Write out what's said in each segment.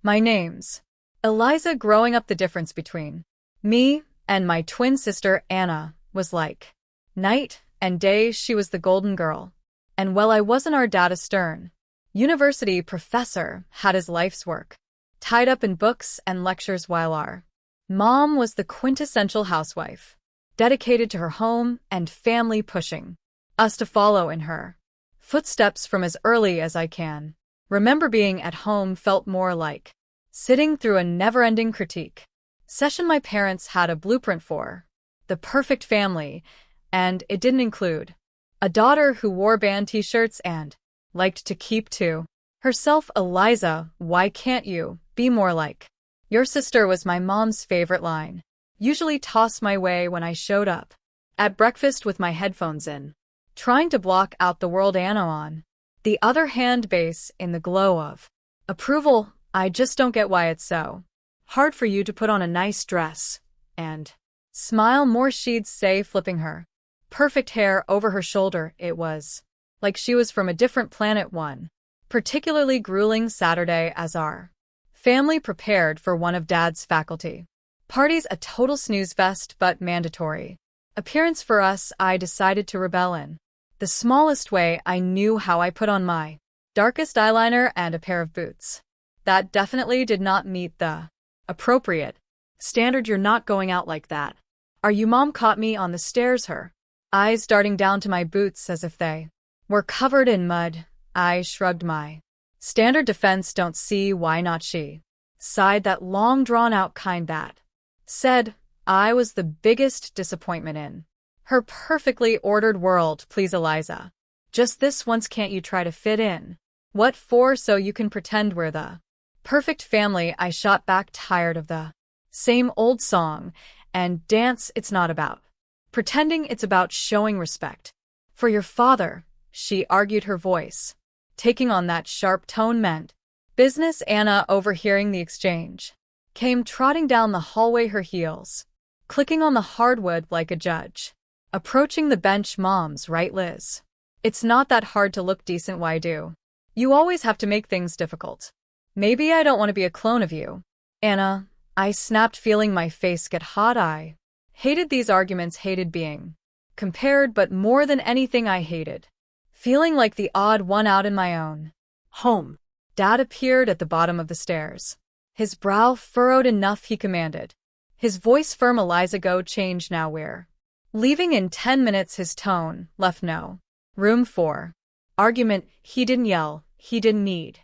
My name's Eliza. Growing up, the difference between me and my twin sister Anna was like night and day. She was the golden girl. And while I wasn't our dad, a stern university professor, had his life's work tied up in books and lectures, while our mom was the quintessential housewife, dedicated to her home and family, pushing us to follow in her footsteps from as early as I can remember. Being at home felt more like sitting through a never-ending critique session. My parents had a blueprint for the perfect family, and it didn't include a daughter who wore band t-shirts and liked to keep to herself. Eliza, why can't you be more like your sister, was my mom's favorite line, usually tossed my way when I showed up at breakfast with my headphones in, trying to block out the world. Anna, on the other hand, bass in the glow of approval. I just don't get why it's so hard for you to put on a nice dress and smile more, she'd say, flipping her perfect hair over her shoulder. It was like she was from a different planet. One particularly grueling Saturday, as our family prepared for one of Dad's faculty parties, a total snooze fest but mandatory appearance for us, I decided to rebel in the smallest way I knew how. I put on my darkest eyeliner and a pair of boots that definitely did not meet the appropriate standard. You're not going out like that, are you? Mom caught me on the stairs, her eyes darting down to my boots as if they were covered in mud. I shrugged my standard defense. Don't see why not, she sighed, that long drawn-out kind that said I was the biggest disappointment in her perfectly ordered world. Please, Eliza, just this once, can't you try to fit in? What for? So you can pretend we're the perfect family, I shot back, tired of the same old song and dance. It's not about pretending, it's about showing respect for your father, she argued, her voice taking on that sharp tone meant business. Anna, overhearing the exchange, came trotting down the hallway, her heels clicking on the hardwood like a judge approaching the bench. Mom's right, Liz. It's not that hard to look decent. Why do you always have to make things difficult? Maybe I don't want to be a clone of you, Anna, I snapped, feeling my face get hot. I hated these arguments, hated being compared, but more than anything I hated feeling like the odd one out in my own home. Dad appeared at the bottom of the stairs, his brow furrowed enough. He commanded, his voice firm, Eliza, go change now, we're leaving in 10 minutes. His tone left no room for argument. He didn't yell, he didn't need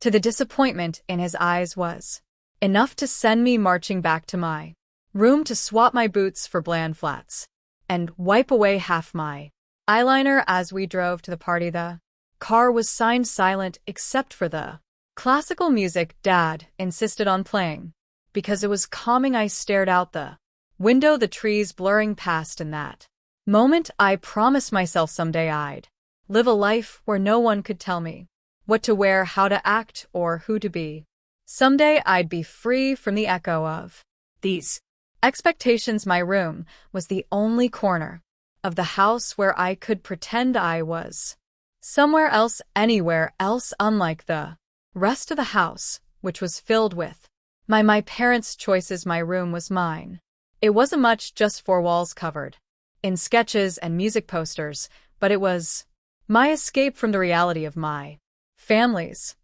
to. The disappointment in his eyes was enough to send me marching back to my room to swap my boots for bland flats and wipe away half my eyeliner. As we drove to the party, the car was signed silent except for the classical music Dad insisted on playing because it was calming. I stared out the window, the trees blurring past. In that moment, I promised myself someday I'd live a life where no one could tell me what to wear, how to act, or who to be. Someday I'd be free from the echo of these expectations. My room was the only corner of the house where I could pretend I was somewhere else, anywhere else, unlike the rest of the house, which was filled with my parents' choices. My room was mine. It wasn't much, just 4 walls covered in sketches and music posters, but it was my escape from the reality of my family's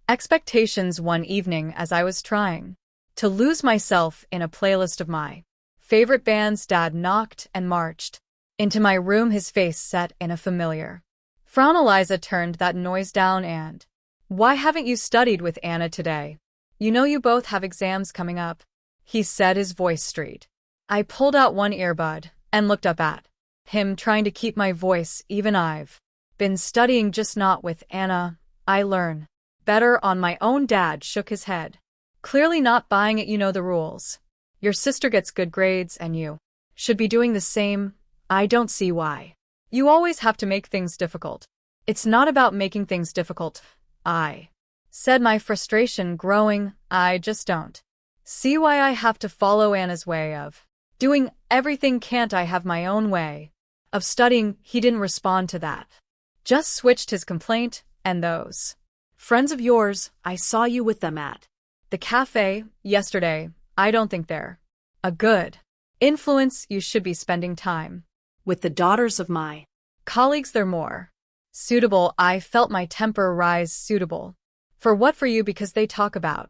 expectations. One evening, as I was trying to lose myself in a playlist of my favorite bands, Dad knocked and marched into my room, his face set in a familiar frown. Eliza, turned that noise down. And why haven't you studied with Anna today? You know you both have exams coming up, he said, his voice street. I pulled out one earbud and looked up at him, trying to keep my voice even. I've been studying, just not with Anna. I learn better on my own. Dad shook his head, clearly not buying it. You know the rules. Your sister gets good grades and you should be doing the same. I don't see why you always have to make things difficult. It's not about making things difficult, I said, my frustration growing. I just don't see why I have to follow Anna's way of doing everything. Can't I have my own way of studying? He didn't respond to that, just switched his complaint. And those friends of yours, I saw you with them at The cafe, yesterday, I don't think they're a good influence. You should be spending time With the daughters of my colleagues. They're more suitable. I felt my temper rise. Suitable. For what? For you, because they talk about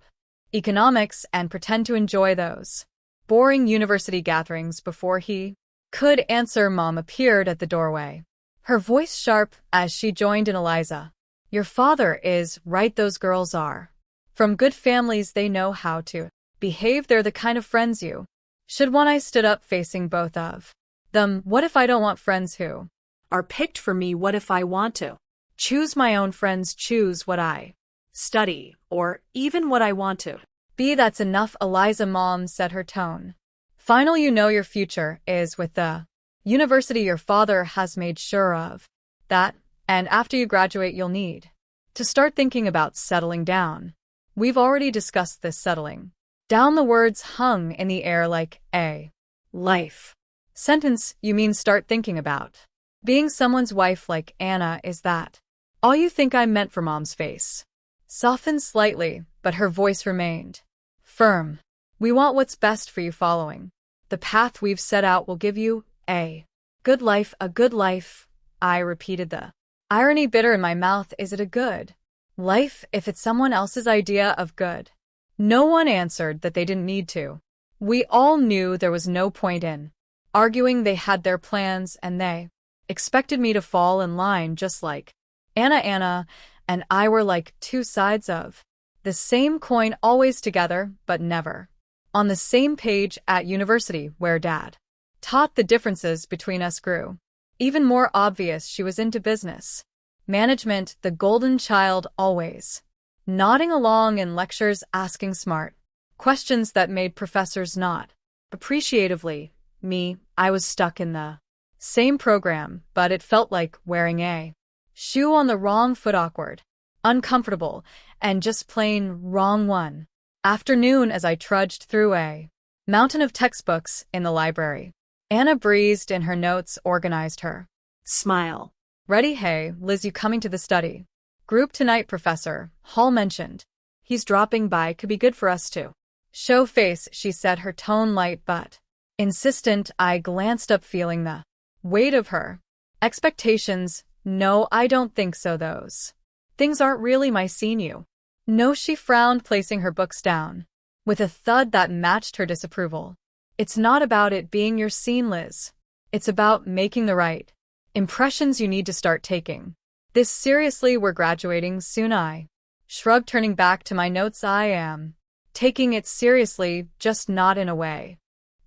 economics and pretend to enjoy those boring university gatherings. Before he could answer, Mom appeared at the doorway, her voice sharp as she joined in. Eliza, your father is right. Those girls are from good families. They know how to behave. They're the kind of friends you should want. I stood up, facing both of them. What if I don't want friends who are picked for me? What if I want to choose my own friends, choose what I study, or even what I want to be? That's enough, Eliza, Mom said, her tone final. You know your future is with the university. Your father has made sure of that, and after you graduate you'll need to start thinking about settling down. We've already discussed this. Settling down. The words hung in the air like a life sentence. You mean start thinking about being someone's wife like Anna? Is that all you think? I meant. For Mom's face softened slightly, but her voice remained firm. We want what's best for you. Following the path we've set out will give you a good life. A good life, I repeated, the irony bitter in my mouth. Is it a good life if it's someone else's idea of good? No one answered that they didn't need to. We all knew there was no point in arguing. They had their plans, and they expected me to fall in line just like Anna. Anna and I were like two sides of the same coin, always together, but never on the same page. At university, where Dad taught, the differences between us grew even more obvious. She was into business management, the golden child, always nodding along in lectures, asking smart questions that made professors nod appreciatively. Me, I was stuck in the same program, but it felt like wearing a shoe on the wrong foot, awkward, uncomfortable, and just plain wrong. One afternoon, as I trudged through a mountain of textbooks in the library, Anna breezed in her notes, organized her smile. Ready? Hey, Liz, you coming to the study group tonight? Professor Hall mentioned he's dropping by. Could be good for us to show face, she said, her tone light but insistent. I glanced up, feeling the weight of her expectations. No, I don't think so. Those things aren't really my scene. You know, she frowned, placing her books down with a thud that matched her disapproval. It's not about it being your scene, Liz. It's about making the right impressions. You need to start taking this seriously. We're graduating soon. I shrugged, turning back to my notes. I am taking it seriously, just not in a way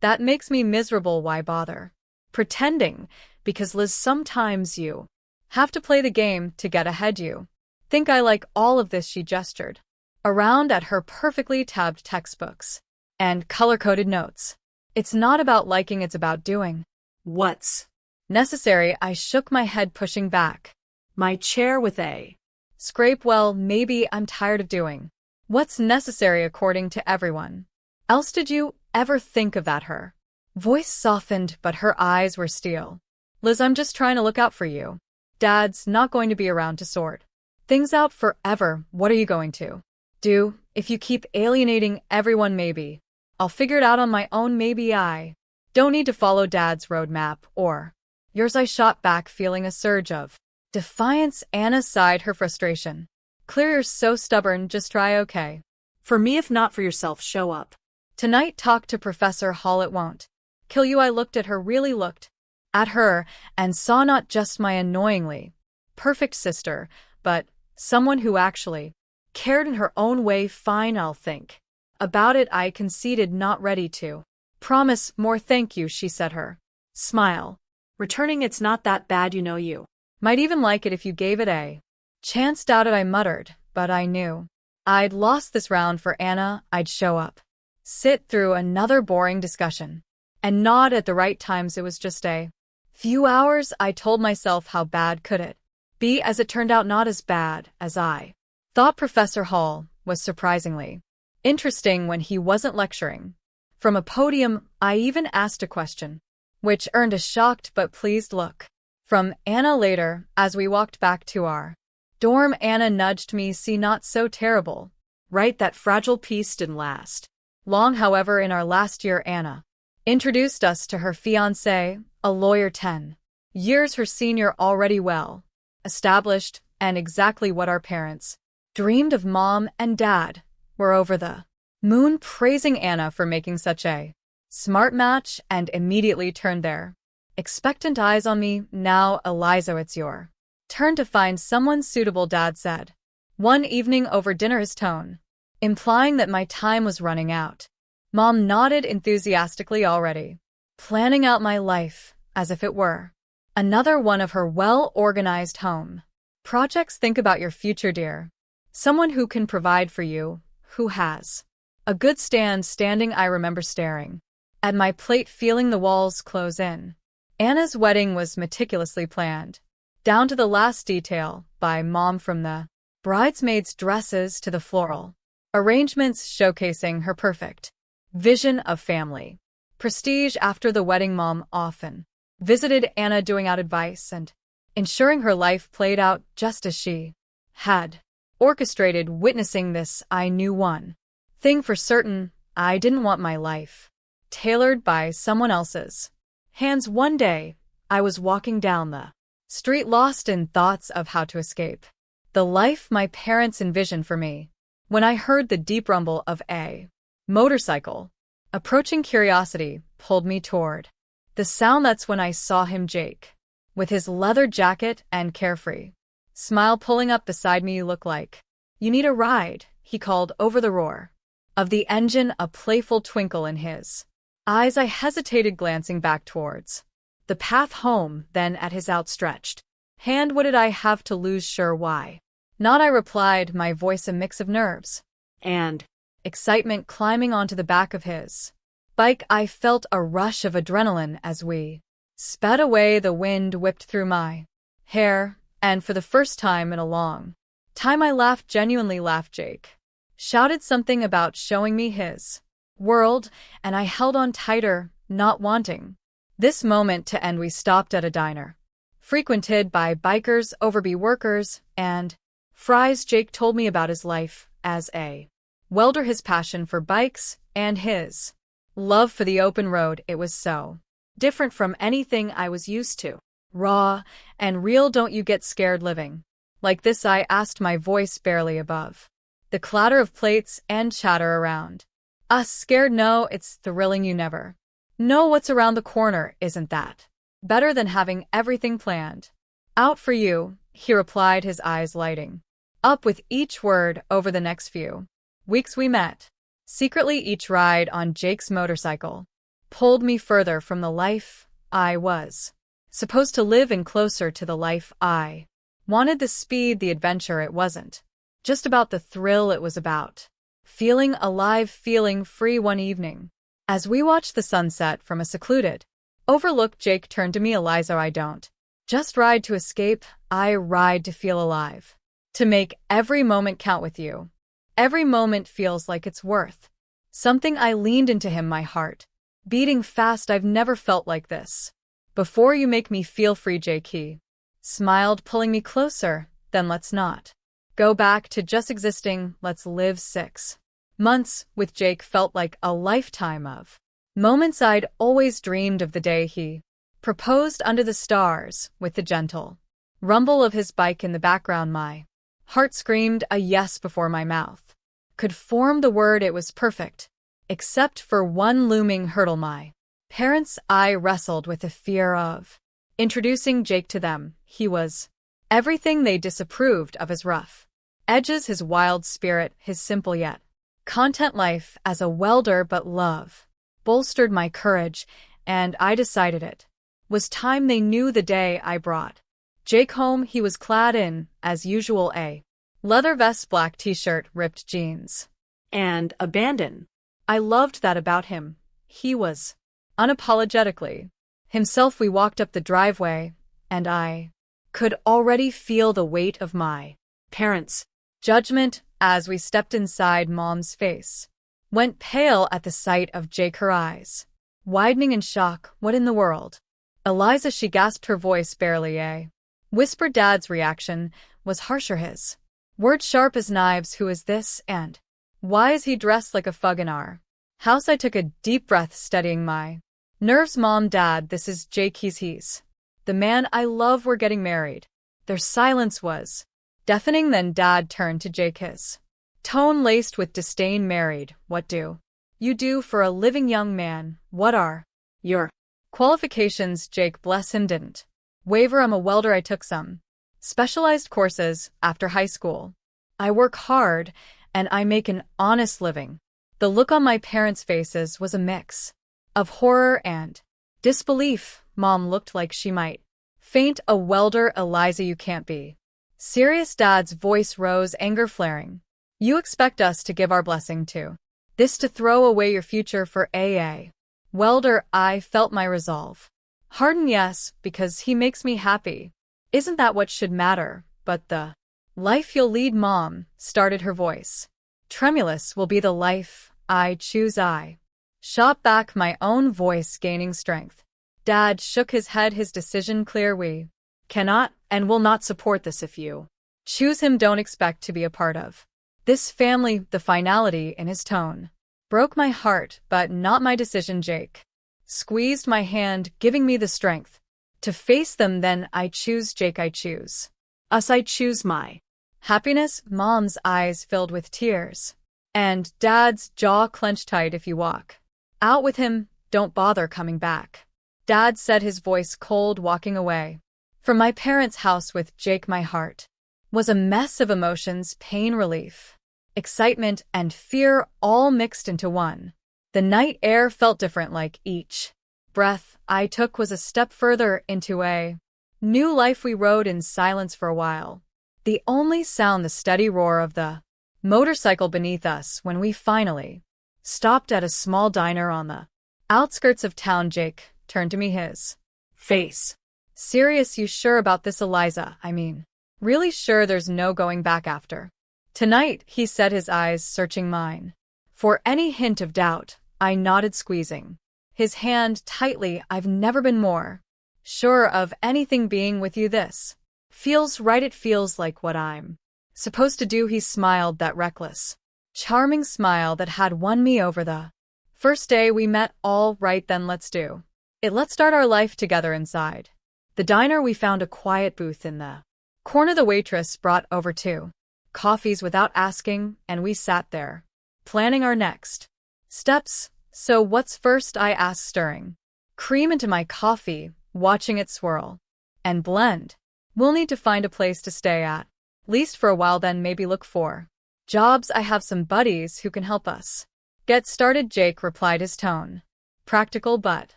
that makes me miserable. Why bother pretending? Because, Liz, sometimes you have to play the game to get ahead. You think I like all of this? She gestured around at her perfectly tabbed textbooks and color-coded notes. It's not about liking, it's about doing what's necessary. I shook my head, pushing back my chair with a scrape. Well, maybe I'm tired of doing what's necessary according to everyone else. Did you ever think of that? Her voice softened, but her eyes were steel. Liz, I'm just trying to look out for you. Dad's not going to be around to sort things out forever. What are you going to do if you keep alienating everyone? Maybe I'll figure it out on my own. Maybe I don't need to follow Dad's roadmap or yours. I shot back, feeling a surge of defiance. Anna sighed, her frustration clear. You're so stubborn. Just try. Okay. For me, if not for yourself, show up tonight. Talk to Professor Hall. It won't kill you. I looked at her, really looked at her, and saw not just my annoyingly perfect sister, but someone who actually cared in her own way. Fine, I'll think about it, I conceded, not ready to promise more. Thank you, she said, her smile returning. It's not that bad, you know. You might even like it if you gave it a chance. Doubted, I muttered, but I knew I'd lost this round. For Anna, I'd show up, sit through another boring discussion, and nod at the right times. It was just a few hours. I told myself, how bad could it be? As it turned out, not as bad as I thought. Professor Hall was surprisingly interesting when he wasn't lecturing from a podium. I even asked a question, which earned a shocked but pleased look from Anna. Later, as we walked back to our dorm, Anna nudged me. See, not so terrible, Right, that fragile piece didn't last. Long, however, in our last year, Anna introduced us to her fiancé, a lawyer 10 years her senior, already well established, and exactly what our parents dreamed of. Mom and Dad were over the moon, praising Anna for making such a smart match, and immediately turned their expectant eyes on me. "Now, Eliza, it's your turn to find someone suitable," Dad said one evening over dinner, his tone implying that my time was running out. Mom nodded enthusiastically, already planning out my life as if it were another one of her well-organized home projects. "Think about your future, dear. Someone who can provide for you, who has a good standing." I remember staring at my plate, feeling the walls close in. Anna's wedding was meticulously planned, down to the last detail, by Mom, from the bridesmaids' dresses to the floral arrangements showcasing her perfect vision of family prestige. After the wedding, Mom often visited Anna, doing out advice and ensuring her life played out just as she had orchestrated. Witnessing this, I knew one thing for certain: I didn't want my life tailored by someone else's hands. One day, I was walking down the street, lost in thoughts of how to escape the life my parents envisioned for me, when I heard the deep rumble of a motorcycle approaching. Curiosity pulled me toward the sound. That's when I saw him, Jake, with his leather jacket and carefree smile, pulling up beside me. "You look like you need a ride," he called over the roar of the engine, a playful twinkle in his eyes. I hesitated, glancing back towards the path home, then at his outstretched hand. "What did I have to lose?" "Sure, why not?" I replied, my voice a mix of nerves And excitement. Climbing onto the back of his bike, I felt a rush of adrenaline as we sped away. The wind whipped through my hair, and for the first time in a long time I laughed, genuinely laughed. Jake shouted something about showing me his world, and I held on tighter, not wanting this moment to end. We stopped at a diner frequented by bikers, overbee workers, and fries. Jake told me about his life as a welder, his passion for bikes, and his love for the open road. It was so different from anything I was used to. Raw and real. "Don't you get scared living like this?" I asked, my voice barely above the clatter of plates and chatter around us. "Scared? No, it's thrilling. You never know what's around the corner. Isn't that better than having everything planned out for you?" he replied, his eyes lighting up with each word. Over the next few weeks we met secretly. Each ride on Jake's motorcycle pulled me further from the life I was supposed to live, and closer to the life I wanted. The speed, the adventure. It wasn't just about the thrill, it was about feeling alive, feeling free. One evening, as we watched the sunset from a secluded overlook, Jake turned to me. "Eliza, I don't just ride to escape, I ride to feel alive. To make every moment count with you. Every moment feels like it's worth something." I leaned into him, my heart beating fast. "I've never felt like this before. You make me feel free, Jake," he smiled, pulling me closer. "Then let's not go back to just existing, let's live." 6 months with Jake felt like a lifetime of moments. I'd always dreamed of the day he proposed under the stars, with the gentle rumble of his bike in the background. My heart screamed a yes before my mouth could form the word. It was perfect, except for one looming hurdle: my parents. I wrestled with the fear of introducing Jake to them. He was everything they disapproved of: his rough edges, his wild spirit, his simple yet content life as a welder. But love bolstered my courage, and I decided it was time. They knew the day I brought Jake home. He was clad in, as usual, a leather vest, black t-shirt, ripped jeans, and abandon. I loved that about him. He was unapologetically himself. We walked up the driveway, and I could already feel the weight of my Parents' judgment as we stepped inside. Mom's face went pale at the sight of Jake, her eyes widening in shock. "What in the world?" "Eliza," she gasped, her voice barely a whisper. Dad's reaction was harsher, his words sharp as knives. "Who is this?" And Why is he dressed like a fug in our house? I took a deep breath, steadying my nerves. Mom, Dad, this is Jake. He's the man I love. We're getting married. Their silence was deafening. Then Dad turned to Jake, his tone laced with disdain. Married? What do you do for a living? Young man, what are your qualifications? Jake, bless him, didn't waver. I'm a welder. I took some specialized courses after high school. I work hard, and I make an honest living. The look on my parents' faces was a mix of horror and disbelief. Mom looked like she might faint. A welder? Eliza, you can't be serious. Dad's voice rose, anger flaring. You expect us to give our blessing to this, to throw away your future for a welder? I felt my resolve harden. Yes, because he makes me happy. Isn't that what should matter? But the life you'll lead, Mom, started, her voice tremulous, will be the life I choose. I shot back, my own voice gaining strength. Dad shook his head, his decision clear. We cannot and will not support this. If you choose him, don't expect to be a part of this family. The finality in his tone broke my heart, but not my decision. Jake squeezed my hand, giving me the strength to face them. Then I choose Jake. I choose us. I choose my happiness. Mom's eyes filled with tears, and Dad's jaw clenched tight. If you walk out with him, don't bother coming back, Dad said, his voice cold. Walking away from my parents' house with Jake, my heart was a mess of emotions, pain, relief, excitement, and fear, all mixed into one. The night air felt different, like each breath I took was a step further into a new life. We rode in silence for a while, the only sound the steady roar of the motorcycle beneath us. When we finally stopped at a small diner on the outskirts of town, Jake turned to me, his face serious. You sure about this, Eliza? I mean, really sure there's no going back after tonight? He said, his eyes searching mine for any hint of doubt. I nodded, squeezing his hand tightly. I've never been more sure of anything. Being with you, this feels right. It feels like what I'm supposed to do. He smiled, that reckless, charming smile that had won me over the first day we met. All right, then let's do it. Let's start our life together. Inside the diner, we found a quiet booth in the corner. The waitress brought over 2 coffees without asking, and we sat there, planning our next steps. So what's first? I asked, stirring cream into my coffee, watching it swirl and blend. We'll need to find a place to stay at least for a while, then maybe look for jobs. I have some buddies who can help us get started, Jake replied, his tone practical but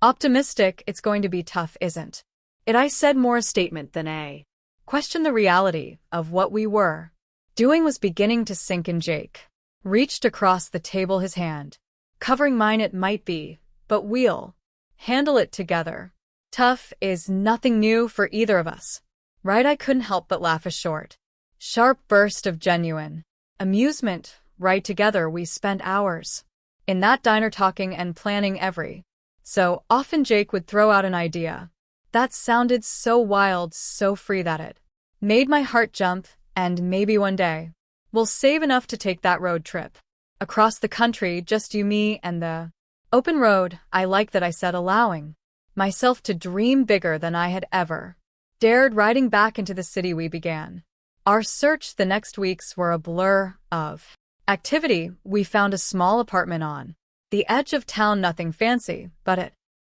optimistic. It's going to be tough, isn't it? I said, more a statement than a question. The reality of what we were doing was beginning to sink in. Jake reached across the table, his hand covering mine. It might be, but we'll handle it together. Tough is nothing new for either of us, right? I couldn't help but laugh, a short, sharp burst of genuine amusement. Right, together we spent hours in that diner talking and planning every so often Jake would throw out an idea that sounded so wild, so free that it made my heart jump. And maybe one day we'll save enough to take that road trip across the country, just you, me, and the open road. I like that, I said, allowing myself to dream bigger than I had ever dared. Riding back into the city, we began our search. The next weeks were a blur of activity. We found a small apartment on the edge of town, nothing fancy, but it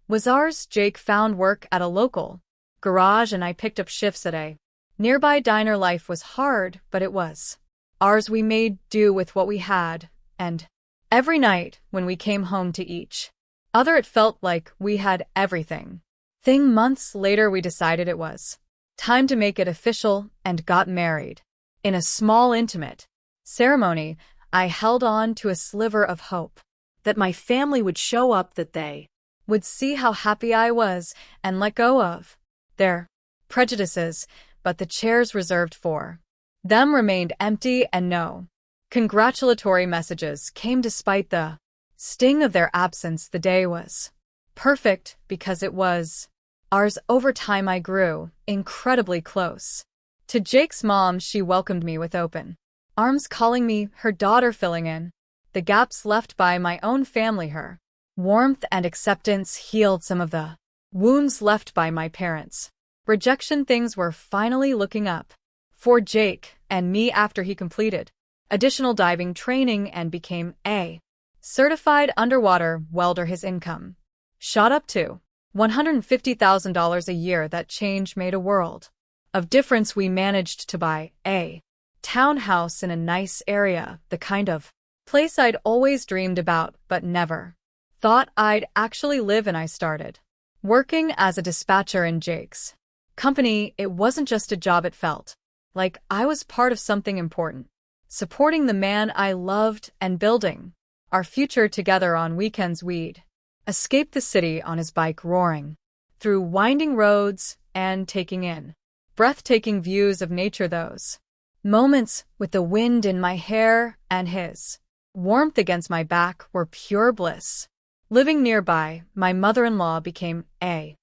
was ours. Jake found work at a local garage, and I picked up shifts at a nearby diner. Life was hard, but it was ours. We made do with what we had, and every night when we came home to each other, it felt like we had everything. Months later, we decided it was time to make it official and got married. In a small, intimate ceremony, I held on to a sliver of hope that my family would show up, that they would see how happy I was and let go of their prejudices. But the chairs reserved for them remained empty, and no congratulatory messages came despite the sting of their absence. The day was perfect because it was ours. Over time, I grew incredibly close to Jake's mom. She welcomed me with open arms calling me, her daughter filling in the gaps left by my own family. Her warmth and acceptance healed some of the wounds left by my parents' rejection. Things were finally looking up for Jake and me after he completed additional diving training and became a certified underwater welder. His income shot up to $150,000 a year. That change made a world of difference. We managed to buy a townhouse in a nice area, the kind of place I'd always dreamed about but never thought I'd actually live in. I started working as a dispatcher in Jake's company. It wasn't just a job, it felt like I was part of something important, supporting the man I loved and building our future together. On weekends we'd escape the city on his bike, roaring through winding roads and taking in breathtaking views of nature. Those moments with the wind in my hair and his warmth against my back were pure bliss. Living nearby, my mother-in-law became a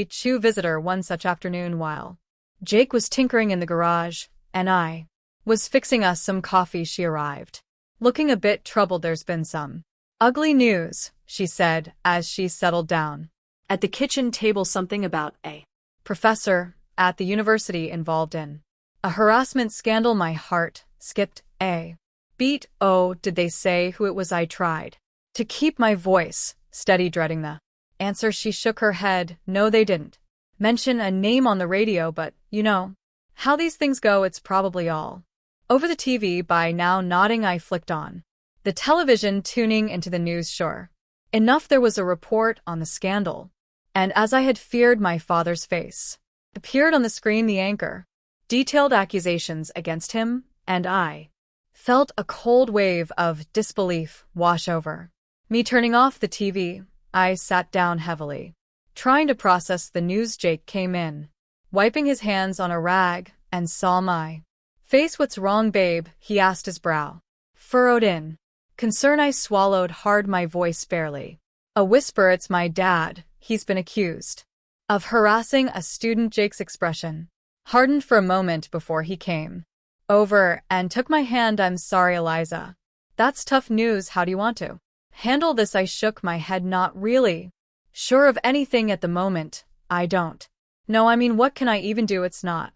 true visitor. One such afternoon, while Jake was tinkering in the garage and I was fixing us some coffee, she arrived, looking a bit troubled. There's been some ugly news, she said as she settled down At the kitchen table, something about a professor at the university involved in a harassment scandal. My heart skipped a beat. Oh, did they say who it was? I tried to keep my voice steady, dreading the answer. She shook her head. No, they didn't mention a name on the radio, but you know how these things go. It's probably all over the TV by now. Nodding, I flicked on the television, tuning into the news. Sure enough, there was a report on the scandal, and as I had feared, my father's face appeared on the screen. The anchor detailed accusations against him, and I felt a cold wave of disbelief wash over me. Turning off the TV, I sat down heavily, trying to process the news. Jake came in, wiping his hands on a rag, and saw my face. What's wrong, babe? He asked, his brow furrowed in concern. I swallowed hard, my voice barely a whisper. It's my dad. He's been accused of harassing a student. Jake's expression hardened for a moment before he came over and took my hand. I'm sorry, Eliza. That's tough news. How do you want to handle this? I shook my head, not really sure of anything at the moment. I don't know. I mean, what can I even do? It's not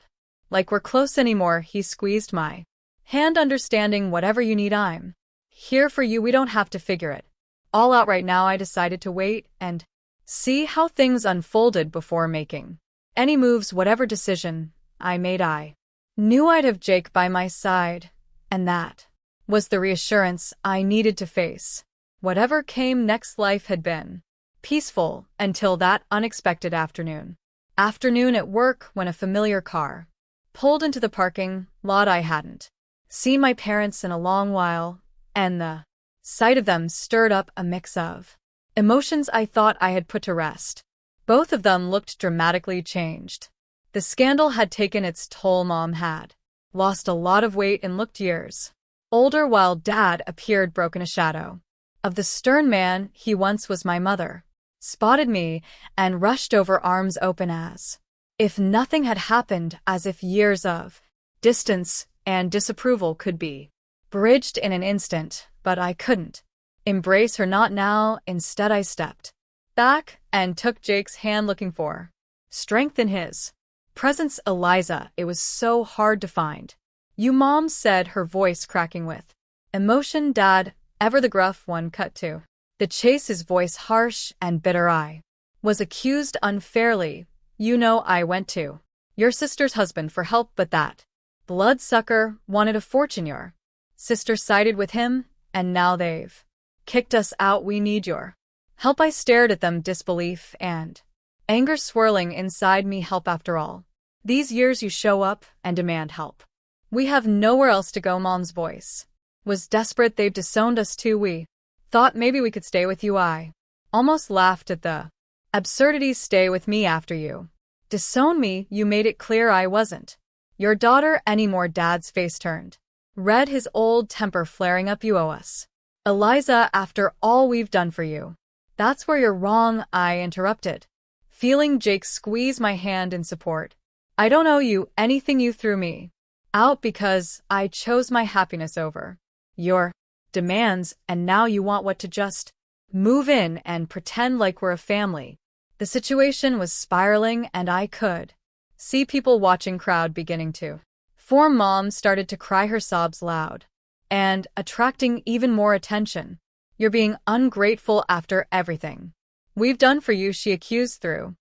like we're close anymore. He squeezed my hand, understanding. Whatever you need, I'm here for you. We don't have to figure it all out right now. I decided to wait and see how things unfolded before making any moves. Whatever decision I made, I knew I'd have Jake by my side, and that was the reassurance I needed to face whatever came next. Life had been peaceful until that unexpected afternoon at work, when a familiar car pulled into the parking lot. I hadn't seen my parents in a long while, and the sight of them stirred up a mix of emotions I thought I had put to rest. Both of them looked dramatically changed. The scandal had taken its toll. Mom had lost a lot of weight and looked years older, while Dad appeared broken. A shadow of the stern man he once was. My mother spotted me and rushed over, arms open as if nothing had happened, as if years of distance and disapproval could be bridged in an instant. But I couldn't embrace her, not now. Instead, I stepped back and took Jake's hand, looking for strength in his presence. Eliza, it was so hard to find you, Mom said, her voice cracking with emotion. Dad, ever the gruff one, cut to the chase, his voice harsh and bitter. I was accused unfairly. You know, I went to your sister's husband for help, but that bloodsucker wanted a fortune. Your sister sided with him, and now they've kicked us out. We need your help. I stared at them, disbelief and anger swirling inside me. Help? After all these years, you show up and demand help. We have nowhere else to go. Mom's voice was desperate. They've disowned us too. We thought maybe we could stay with you. I almost laughed at the absurdity. Stay with me after you disown me? You made it clear I wasn't your daughter anymore. Dad's face turned red, his old temper flaring up. You owe us, Eliza, after all we've done for you. That's where you're wrong, I interrupted, feeling Jake squeeze my hand in support. I don't owe you anything. You threw me Out because I chose my happiness over your demands, and now you want what to just move in and pretend like we're a family. The situation was spiraling, and I could see people watching crowd beginning to form. Mom started to cry her sobs loud and attracting even more attention. You're being ungrateful after everything we've done for you, she accused through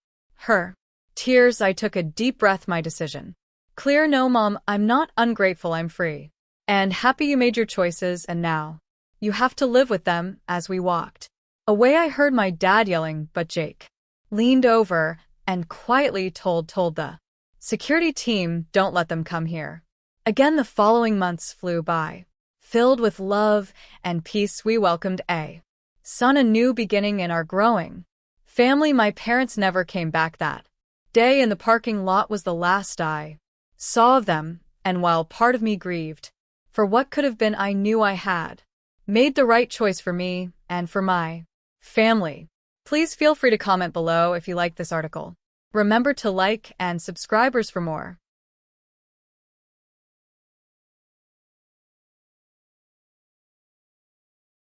her tears. I took a deep breath, my decision clear. No, Mom, I'm not ungrateful. I'm free and happy. You made your choices, and now you have to live with them. As we walked away, I heard my dad yelling, but Jake leaned over and quietly told the security team, don't let them come here again. The following months flew by, filled with love and peace. We welcomed a son, a new beginning in our growing family. My parents never came back. That day in the parking lot was the last I saw of them, and while part of me grieved for what could have been, I knew I had made the right choice for me and for my family. Please feel free to comment below if you like this article. Remember to like and subscribe for more.